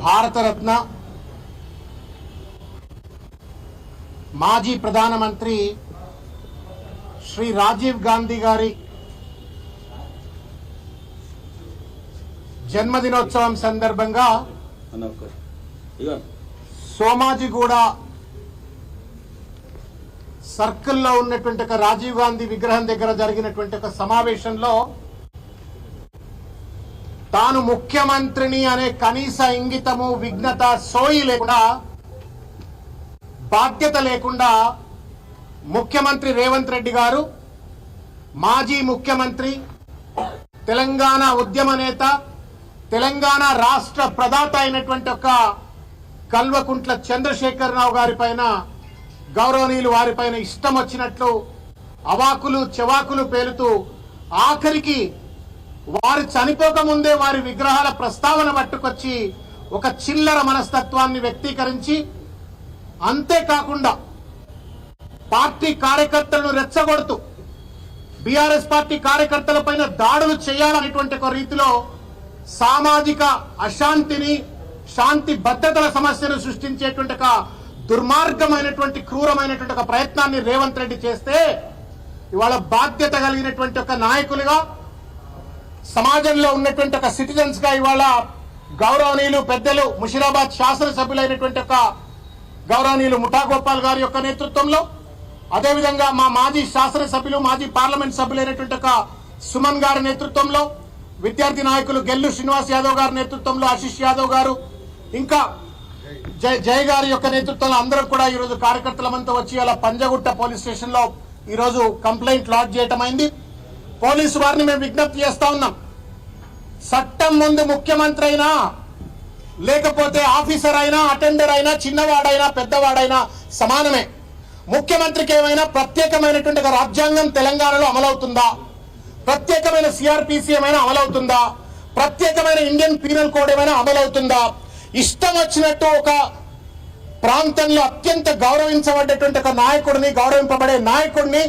భారతరత్న మాజీ ప్రధానమంత్రి శ్రీ రాజీవ్ గాంధీ గారి జన్మదినోత్సవం సందర్భంగా సోమాజిగూడ సర్కిల్లో ఉన్నటువంటి ఒక రాజీవ్ గాంధీ విగ్రహం దగ్గర జరిగినటువంటి ఒక సమావేశంలో తాను ముఖ్యమంత్రిని అనే కనీస ఇంగితము విఘ్నత సోయి లేకుండా బాధ్యత లేకుండా ముఖ్యమంత్రి రేవంత్ రెడ్డి గారు మాజీ ముఖ్యమంత్రి తెలంగాణ ఉద్యమ నేత తెలంగాణ రాష్ట్ర ప్రదాత అయినటువంటి ఒక కల్వకుంట్ల చంద్రశేఖరరావు గారి పైన గౌరవనీయులు వారిపైన ఇష్టం వచ్చినట్లు అవాకులు చెవాకులు పేలుతూ ఆఖరికి వారు చనిపోక ముందే వారి విగ్రహాల ప్రస్తావన పట్టుకొచ్చి ఒక చిల్లర మనస్తత్వాన్ని వ్యక్తీకరించి అంతేకాకుండా పార్టీ కార్యకర్తలను రెచ్చగొడుతూ బీఆర్ఎస్ పార్టీ కార్యకర్తలపైన దాడులు చేయాలనేటువంటి ఒక రీతిలో సామాజిక అశాంతిని శాంతి భద్రతల సమస్యను సృష్టించేటువంటి ఒక దుర్మార్గమైనటువంటి క్రూరమైనటువంటి ఒక ప్రయత్నాన్ని రేవంత్ రెడ్డి చేస్తే ఇవాళ బాధ్యత కలిగినటువంటి ఒక నాయకులుగా సమాజంలో ఉన్నటువంటి ఒక సిటిజన్స్ గా ఇవాళ గౌరవనీయులు పెద్దలు ముషిరాబాద్ శాసనసభ్యులైనటువంటి ఒక గౌరవనీయులు ముఠా గోపాల్ గారి యొక్క నేతృత్వంలో అదేవిధంగా మా మాజీ శాసనసభ్యులు మాజీ పార్లమెంట్ సభ్యులైనటువంటి ఒక సుమన్ గారి నేతృత్వంలో విద్యార్థి నాయకులు గెల్లు శ్రీనివాస్ యాదవ్ గారి నేతృత్వంలో ఆశీష్ యాదవ్ గారు ఇంకా జై గారి యొక్క నేతృత్వంలో అందరూ కూడా ఈరోజు కార్యకర్తలమంతా వచ్చి అలా పంజగుట్ట పోలీస్ స్టేషన్ లో ఈరోజు కంప్లైంట్ లాడ్జ్ చేయటం అయింది. పోలీసు వారిని మేము విజ్ఞప్తి చేస్తా ఉన్నాం, చట్టం ముందు ముఖ్యమంత్రి అయినా లేకపోతే ఆఫీసర్ అయినా అటెండర్ అయినా చిన్నవాడైనా పెద్దవాడైనా సమానమే. ముఖ్యమంత్రికి ఏమైనా ప్రత్యేకమైనటువంటి ఒక రాజ్యాంగం తెలంగాణలో అమలవుతుందా? ప్రత్యేకమైన సిఆర్పిసి ఏమైనా అమలవుతుందా? ప్రత్యేకమైన ఇండియన్ పీనల్ కోడ్ ఏమైనా అమలవుతుందా? ఇష్టం వచ్చినట్టు ఒక ప్రాంతంలో అత్యంత గౌరవించబడ్డటువంటి ఒక నాయకుడిని, గౌరవింపబడే నాయకుడిని,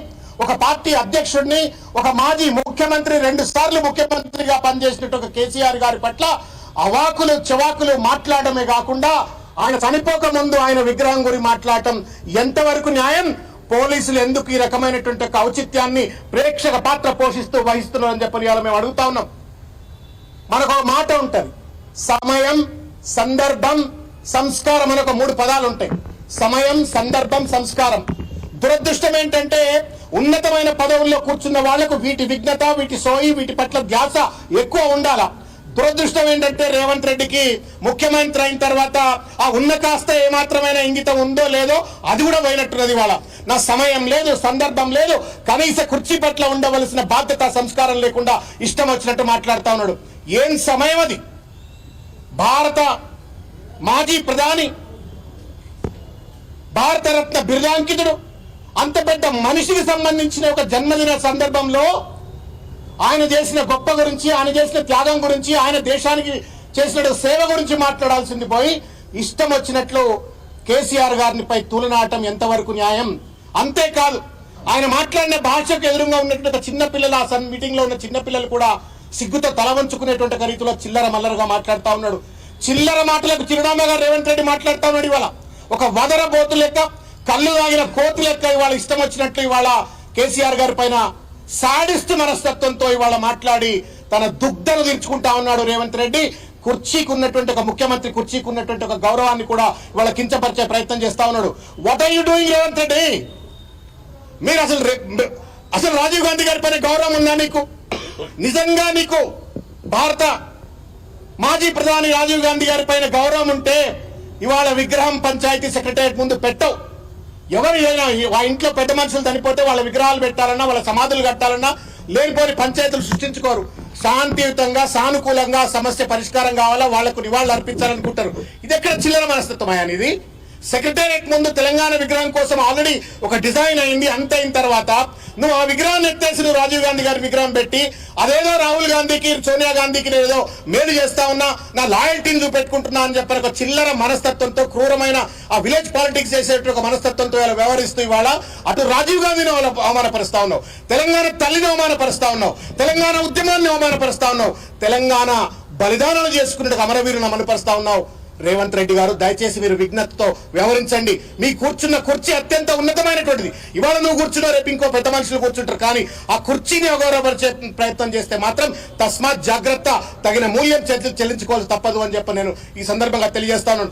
ఒక పార్టీ అధ్యక్షుడిని, ఒక మాజీ ముఖ్యమంత్రి 2 సార్లు ముఖ్యమంత్రిగా పనిచేసినట్టు ఒక కేసీఆర్ గారి పట్ల అవాకులు చెవాకులు మాట్లాడమే కాకుండా ఆయన చనిపోక ముందు ఆయన విగ్రహం గురించి మాట్లాడటం ఎంతవరకు న్యాయం? పోలీసులు ఎందుకు ఈ రకమైనటువంటి ఒక ఔచిత్యాన్ని ప్రేక్షక పాత్ర పోషిస్తూ వహిస్తున్నారని చెప్పని ఇవాళ మేము అడుగుతా ఉన్నాం. మనకు ఒక మాట ఉంటుంది, సమయం, సందర్భం, సంస్కారం అని ఒక 3 పదాలు ఉంటాయి. సమయం, సందర్భం, సంస్కారం. దురదృష్టం ఏంటంటే ఉన్నతమైన పదవుల్లో కూర్చున్న వాళ్లకు వీటి విఘ్నత, వీటి సోయి, వీటి పట్ల ధ్యాస ఎక్కువ ఉండాలా. దురదృష్టం ఏంటంటే రేవంత్ రెడ్డికి ముఖ్యమంత్రి అయిన తర్వాత ఆ ఉన్న కాస్త ఏమాత్రమైన ఇంగితం ఉందో లేదో అది కూడా పోయినట్టున్నది. వాళ్ళ నా సమయం లేదు, సందర్భం లేదు, కనీస కుర్చీ పట్ల ఉండవలసిన బాధ్యత సంస్కారం లేకుండా ఇష్టం వచ్చినట్టు మాట్లాడుతా ఉన్నాడు. ఏం సమయం అది? భారత మాజీ ప్రధాని, భారతరత్న బిరుదాంకితుడు, అంత పెద్ద మనిషికి సంబంధించిన ఒక జన్మదిన సందర్భంలో ఆయన చేసిన గొప్ప గురించి, ఆయన చేసిన త్యాగం గురించి, ఆయన దేశానికి చేసిన సేవ గురించి మాట్లాడాల్సింది పోయి ఇష్టం వచ్చినట్లు కేసీఆర్ గారినిపై తూలనాటం ఎంతవరకు న్యాయం? అంతేకాదు ఆయన మాట్లాడిన భాషకు ఎదురుగా ఉన్నటువంటి చిన్నపిల్లలు, ఆ మీటింగ్ లో ఉన్న చిన్నపిల్లలు కూడా సిగ్గుతో తల వంచుకునేటువంటి రీతిలో చిల్లర మల్లరగా మాట్లాడుతా ఉన్నాడు. చిల్లర మాటలకు చిరునామాగా రేవంత్ రెడ్డి మాట్లాడుతా ఉన్నాడు. ఇవాళ ఒక వదర బోతు లెక్క, కళ్ళు తాగిన కోతి లెక్క ఇవాళ ఇష్టం వచ్చినట్లు ఇవాళ కేసీఆర్ గారి పైన సాడిస్ట్ మనస్తత్వంతో ఇవాళ మాట్లాడి తన దుగ్ధను తీర్చుకుంటా ఉన్నాడు రేవంత్ రెడ్డి. కుర్చీకి ఉన్నటువంటి ఒక ముఖ్యమంత్రి కుర్చీకి ఉన్నటువంటి ఒక గౌరవాన్ని కూడా ఇవాళ కించపరిచే ప్రయత్నం చేస్తా ఉన్నాడు. What are you doing Revanth Reddy? మీరు అసలు రాజీవ్ గాంధీ గారి పైన గౌరవం ఉందా నీకు? నిజంగా నీకు భారత మాజీ ప్రధాని రాజీవ్ గాంధీ గారి పైన గౌరవం ఉంటే ఇవాళ విగ్రహం పంచాయతీ సెక్రటరియట్ ముందు పెట్టవు. ఎవరు ఆ ఇంట్లో పెద్ద మనుషులు చనిపోతే వాళ్ళ విగ్రహాలు పెట్టాలన్నా, వాళ్ళ సమాధులు కట్టాలన్నా లేనిపోని పంచాయతీలు సృష్టించుకోరు. శాంతియుతంగా, సానుకూలంగా సమస్య పరిష్కారం కావాలా, వాళ్లకు నివాళులు అర్పించాలనుకుంటారు. ఇది ఎక్కడ చిల్లర మనస్తత్వం అనేది? సెక్రటేరియట్ ముందు తెలంగాణ విగ్రహం కోసం ఆల్రెడీ ఒక డిజైన్ అయింది. అంత అయిన తర్వాత నువ్వు ఆ విగ్రహాన్ని ఎత్తేసి నువ్వు రాజీవ్ గాంధీ గారి విగ్రహం పెట్టి అదేదో రాహుల్ గాంధీకి, సోనియా గాంధీకి ఏదో మేలు చేస్తా ఉన్నా, నా లాయల్టీని చూపెట్టుకుంటున్నా అని చెప్పిన ఒక చిల్లర మనస్తత్వంతో, క్రూరమైన ఆ విలేజ్ పాలిటిక్స్ చేసేటువంటి ఒక మనస్తత్వంతో ఇలా వ్యవహరిస్తూ ఇవాళ అటు రాజీవ్ గాంధీని అవమానపరుస్తా ఉన్నావు, తెలంగాణ తల్లిని అవమానపరుస్తా ఉన్నావు, తెలంగాణ ఉద్యమాన్ని అవమానపరుస్తా ఉన్నావు, తెలంగాణ బలిదానాలు చేసుకున్నట్టు అమరవీరుని అమలుపరుస్తా ఉన్నావు. రేవంత్ రెడ్డి గారు దయచేసి మీరు విజ్ఞతతో వ్యవహరించండి. మీ కూర్చున్న కుర్చీ అత్యంత ఉన్నతమైనటువంటిది. ఇవాళ నువ్వు కూర్చున్నావు, రేపు ఇంకో పెద్ద మనుషులు కూర్చుంటారు, కానీ ఆ కుర్చీని అగౌరవపరిచే ప్రయత్నం చేస్తే మాత్రం తస్మాత్ జాగ్రత్త, తగిన మూల్యం చెల్లించుకోవాలి తప్పదు అని చెప్పి నేను ఈ సందర్భంగా తెలియజేస్తాను.